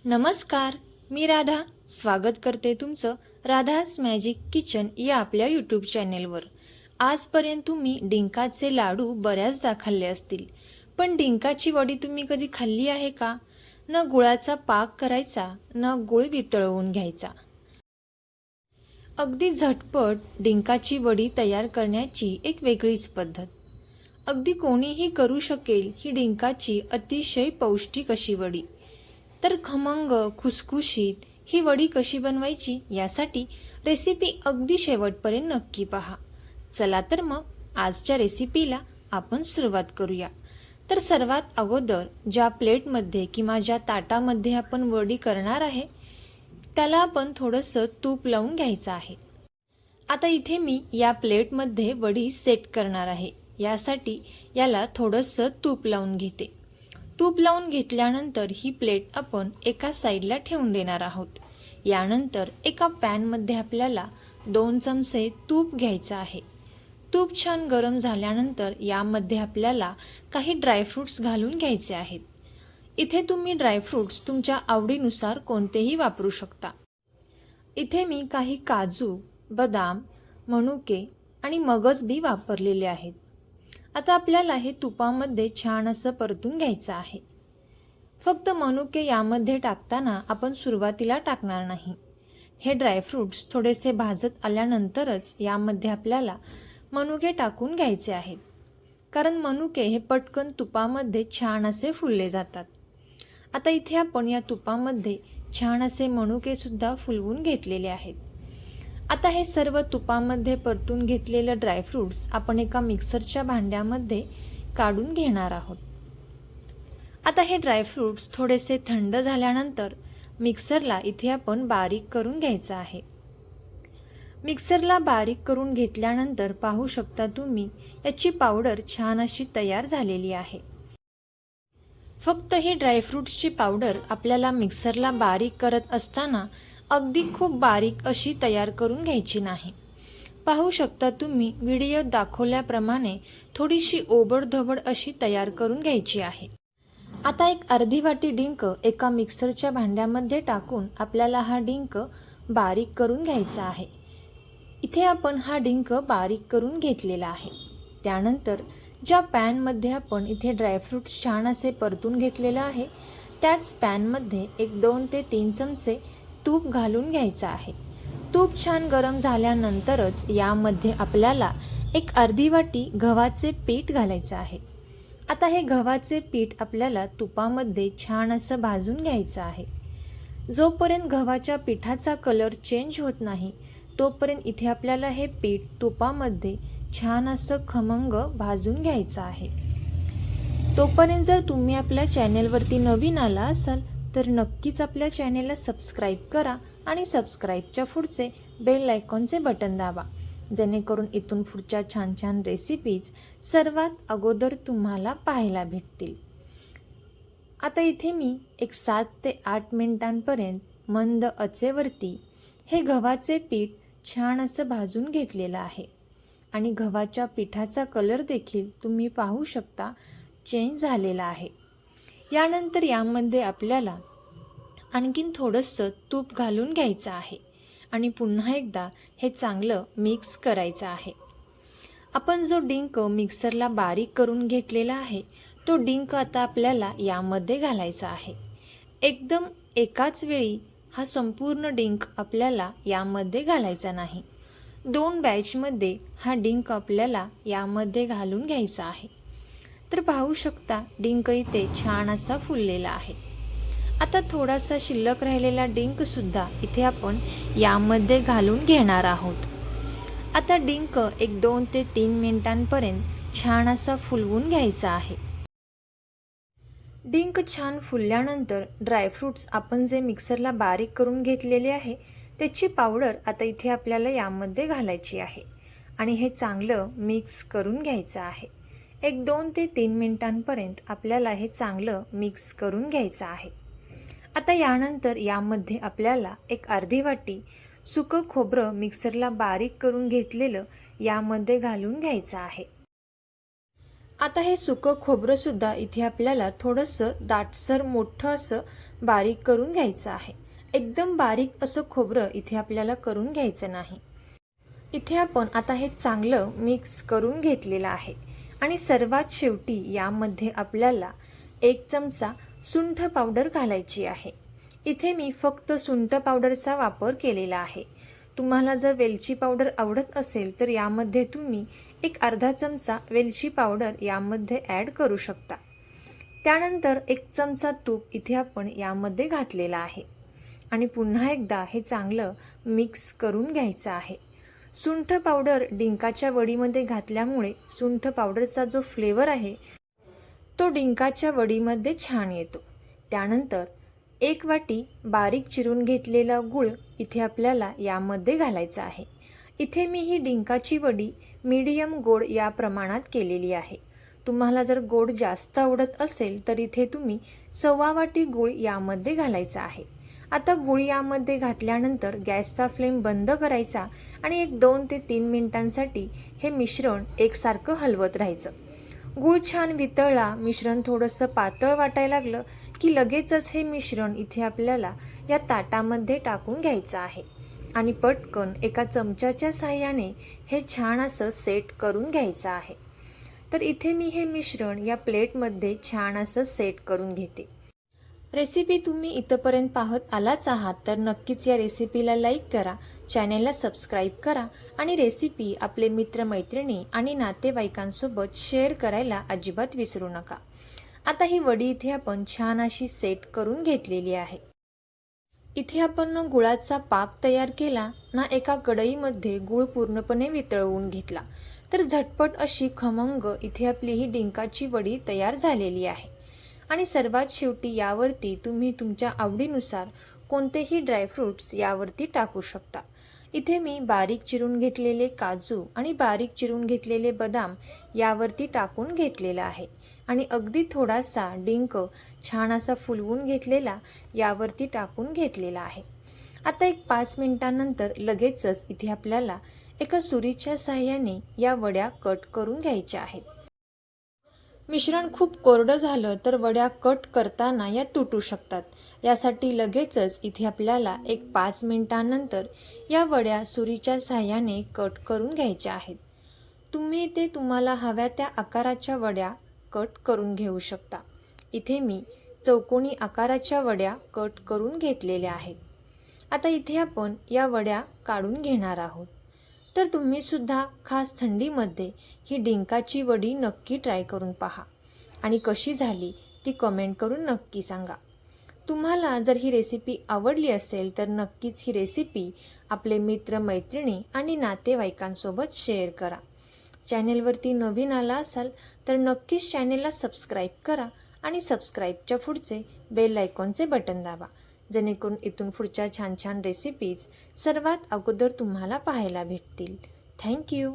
नमस्कार, मी राधा स्वागत करते तुमचं राधास मॅजिक किचन या आपल्या यूट्यूब चॅनेलवर। आजपर्यंत तुम्ही डिंकाचे लाडू बऱ्याचदा खाल्ले असतील, पण डिंकाची वडी तुम्ही कधी खाल्ली आहे का? न गुळाचा पाक करायचा, न गुळ वितळवून घ्यायचा। अगदी झटपट डिंकाची वडी तयार करण्याची एक वेगळीच पद्धत। अगदी कोणीही करू शकेल ही डिंकाची अतिशय पौष्टिक अशी वडी। तर खमंग खुसखुशीत ही वडी कशी बनवायची यासाठी रेसिपी अगदी शेवटपर्यंत नक्की पहा। चला तर मग आजच्या रेसिपीला आपण सुरुवात करूया। तर सर्वात अगोदर ज्या प्लेटमध्ये किंवा ज्या ताटामध्ये आपण वडी करणार आहे त्याला आपण थोडंसं तूप लावून घ्यायचं आहे। आता इथे मी या प्लेटमध्ये वडी सेट करणार आहे, यासाठी याला थोडंसं तूप लावून घेते। तूप लावून घेतल्यानंतर ही प्लेट आपण एका साईडला ठेवून देणार आहोत। यानंतर एका पॅनमध्ये आपल्याला 2 चमचे तूप घ्यायचं आहे। तूप छान गरम झाल्यानंतर यामध्ये आपल्याला काही ड्रायफ्रूट्स घालून घ्यायचे आहेत। इथे तुम्ही ड्रायफ्रूट्स तुमच्या आवडीनुसार कोणतेही वापरू शकता। इथे मी काही काजू, बदाम, मनुके आणि मगज बी वापरलेले आहेत। आता आपल्याला हे तुपामध्ये छान असं परतून घ्यायचं आहे। फक्त मनुके यामध्ये टाकताना आपण सुरुवातीला टाकणार नाही। हे ड्रायफ्रूट्स थोडेसे भाजत आल्यानंतरच यामध्ये आपल्याला मनुके टाकून घ्यायचे आहेत, कारण मनुके हे पटकन तुपामध्ये छान असे फुलले जातात। आता इथे आपण या तुपामध्ये छान असे मनुके सुद्धा फुलवून घेतलेले आहेत। आता हे सर्व तुपामध्ये परतून घेतलेले ड्रायफ्रूट्स आपण एका मिक्सरच्या भांड्यामध्ये काढून घेणार आहोत। आता हे ड्रायफ्रूट्स थोडेसे थंड झाल्यानंतर मिक्सरला इथे आपण बारीक करून घ्यायचं आहे। मिक्सरला बारीक करून घेतल्यानंतर पाहू शकता तुम्ही याची पावडर छान अशी तयार झालेली आहे। फक्त ही ड्रायफ्रूट्सची पावडर आपल्याला मिक्सरला बारीक करत असताना अगदी खूप बारीक अशी तयार करून घ्यायची नाही। पाहू शकता तुम्ही व्हिडिओत दाखवल्याप्रमाणे थोडीशी ओबडधोबड अशी तयार करून घ्यायची आहे। आता एक अर्धी वाटी डिंक एका मिक्सरच्या भांड्यामध्ये टाकून आपल्याला हा डिंक बारीक करून घ्यायचा आहे। इथे आपण हा डिंक बारीक करून घेतलेला आहे। त्यानंतर ज्या पॅनमध्ये आपण इथे ड्रायफ्रूट्स छान असे परतून घेतलेलं आहे त्याच पॅनमध्ये एक 2 ते 3 चमचे तूप घालून घ्यायचं आहे। तूप छान गरम झाल्यानंतरच यामध्ये आपल्याला एक अर्धी वाटी गव्हाचे पीठ घालायचं आहे। आता हे गव्हाचे पीठ आपल्याला तुपामध्ये छान असं भाजून घ्यायचं आहे। जोपर्यंत गव्हाच्या पिठाचा कलर चेंज होत नाही तोपर्यंत इथे आपल्याला हे पीठ तुपामध्ये छान असं खमंग भाजून घ्यायचं आहे। तोपर्यंत जर तुम्ही आपल्या चॅनेलवरती नवीन आला असाल तर नक्कीच आपल्या चॅनेलला सबस्क्राईब करा आणि सबस्क्राईबच्या पुढचे बेल आयकॉनचे बटन दाबा, जेणेकरून इथून पुढच्या छान छान रेसिपीज सर्वात अगोदर तुम्हाला पाहायला भेटतील। आता इथे मी एक 7 ते 8 मिनिटांपर्यंत मंद आचेवरती हे गव्हाचे पीठ छान असं भाजून घेतलेलं आहे आणि गव्हाच्या पिठाचा कलर देखील तुम्ही पाहू शकता चेंज झालेला आहे। यानंतर यामध्ये आपल्याला आणखीन थोडंसं तूप घालून घ्यायचं आहे आणि पुन्हा एकदा हे चांगलं मिक्स करायचं आहे। आपण जो डिंक मिक्सरला बारीक करून घेतलेला आहे तो डिंक आता आपल्याला यामध्ये घालायचा आहे। एकदम एकाच वेळी हा संपूर्ण डिंक आपल्याला यामध्ये घालायचा नाही। 2 बॅचमध्ये हा डिंक आपल्याला यामध्ये घालून घ्यायचा आहे। तर पाहू शकता डिंक इथे छान असा फुललेला आहे। आता थोडासा शिल्लक राहिलेला डिंक सुद्धा इथे आपण यामध्ये घालून घेणार आहोत। आता डिंक एक 2 ते 3 मिनिटांपर्यंत छान असा फुलवून घ्यायचा आहे। डिंक छान फुलल्यानंतर ड्रायफ्रूट्स आपण जे मिक्सरला बारीक करून घेतलेले आहे त्याची पावडर आता इथे आपल्याला यामध्ये घालायची आहे आणि हे चांगलं मिक्स करून घ्यायचं आहे। एक 2 ते 3 मिनिटांपर्यंत आपल्याला हे चांगलं मिक्स करून घ्यायचं आहे। आता यानंतर यामध्ये आपल्याला एक अर्धी वाटी सुकं खोबरं मिक्सरला बारीक करून घेतलेलं यामध्ये घालून घ्यायचं आहे। आता हे सुकं खोबरं सुद्धा इथे आपल्याला थोडंसं दाटसर मोठं असं बारीक करून घ्यायचं आहे. एकदम बारीक असं खोबरं इथे आपल्याला करून घ्यायचं नाही. इथे आपण आता हे चांगलं मिक्स करून घेतलेलं आहे आणि सर्वात शेवटी यामध्ये आपल्याला 1 चमचा सुंठ पावडर घालायची आहे. इथे मी फक्त सुंठ पावडरचा वापर केलेला आहे. तुम्हाला जर वेलची पावडर आवडत असेल तर यामध्ये तुम्ही एक अर्धा चमचा वेलची पावडर यामध्ये ॲड करू शकता. त्यानंतर 1 चमचा तूप इथे आपण यामध्ये घातलेला आहे आणि पुन्हा एकदा हे चांगलं मिक्स करून घ्यायचं आहे. सुंठ पावडर डिंकाच्या वडीमध्ये घातल्यामुळे सुंठ पावडरचा जो फ्लेवर आहे तो डिंकाच्या वडीमध्ये छान येतो. त्यानंतर 1 वाटी बारीक चिरून घेतलेला गूळ इथे आपल्याला यामध्ये घालायचा आहे. इथे मी ही डिंकाची वडी मीडियम गोड या प्रमाणात केलेली आहे. तुम्हाला जर गोड जास्त आवडत असेल तर इथे तुम्ही 1/4 वाटी गूळ यामध्ये घालायचा आहे. आता गूळ यामध्ये घातल्यानंतर गॅसचा फ्लेम बंद करायचा आणि एक 2 ते 3 मिनिटांसाठी हे मिश्रण एकसारखं हलवत राहायचं. गूळ छान वितळला, मिश्रण थोडंसं पातळ वाटायला लागलं की लगेचच हे मिश्रण इथे आपल्याला या ताटामध्ये टाकून घ्यायचं आहे आणि पटकन एका चमच्याच्या साहाय्याने हे छान असं सेट करून घ्यायचं आहे. तर इथे मी हे मिश्रण या प्लेटमध्ये छान असं सेट करून घेते. रेसिपी तुम्ही इथंपर्यंत पाहत आलाच आहात तर नक्कीच या रेसिपीला लाईक करा, चॅनेलला सबस्क्राईब करा आणि रेसिपी आपले मित्रमैत्रिणी आणि नातेवाईकांसोबत शेअर करायला अजिबात विसरू नका. आता ही वडी इथे आपण छान अशी सेट करून घेतलेली आहे. इथे आपण ना गुळाचा पाक तयार केला ना एका कढईमध्ये गूळ पूर्णपणे वितळवून घेतला. तर झटपट अशी खमंग इथे आपली ही डिंकाची वडी तयार झालेली आहे. आणि सर्वात शेवटी यावरती तुम्ही तुमच्या आवडीनुसार कोणतेही ड्रायफ्रूट्स यावरती टाकू शकता. इथे मी बारीक चिरून घेतलेले काजू आणि बारीक चिरून घेतलेले बदाम यावरती टाकून घेतलेला आहे आणि अगदी थोडासा डिंक छान असा फुलवून घेतलेला यावरती टाकून घेतलेला आहे. आता एक 5 मिनिटांनंतर लगेचच इथे आपल्याला एका सुरीच्या साहाय्याने या वड्या कट करून घ्यायच्या आहेत. मिश्रण खूप कोरडं झालं तर वड्या कट करताना या तुटू शकतात. यासाठी लगेचच इथे आपल्याला एक 5 मिनिटांनंतर या वड्या सुरीच्या साहाय्याने कट करून घ्यायच्या आहेत. तुम्ही ते तुम्हाला हव्या त्या आकाराच्या वड्या कट करून घेऊ शकता. इथे मी चौकोनी आकाराच्या वड्या कट करून घेतलेल्या आहेत. आता इथे आपण या वड्या काढून घेणार आहोत. तर तुम्ही सुद्धा खास थंडीमध्ये ही डिंकाची वडी नक्की ट्राय करून पहा आणि कशी झाली ती कमेंट करून नक्की सांगा. तुम्हाला जर ही रेसिपी आवडली असेल तर नक्कीच ही रेसिपी आपले मित्र मैत्रिणी आणि नातेवाईकांसोबत शेअर करा. चॅनेलवरती नवीन आला असाल तर नक्कीच चॅनेलला सबस्क्राईब करा आणि सबस्क्राईबच्या पुढचे बेल आयकॉनचे बटन दाबा, जेणेकरून इथून पुढच्या छान छान रेसिपीज सर्वात अगोदर तुम्हाला पाहायला भेटतील. थँक्यू.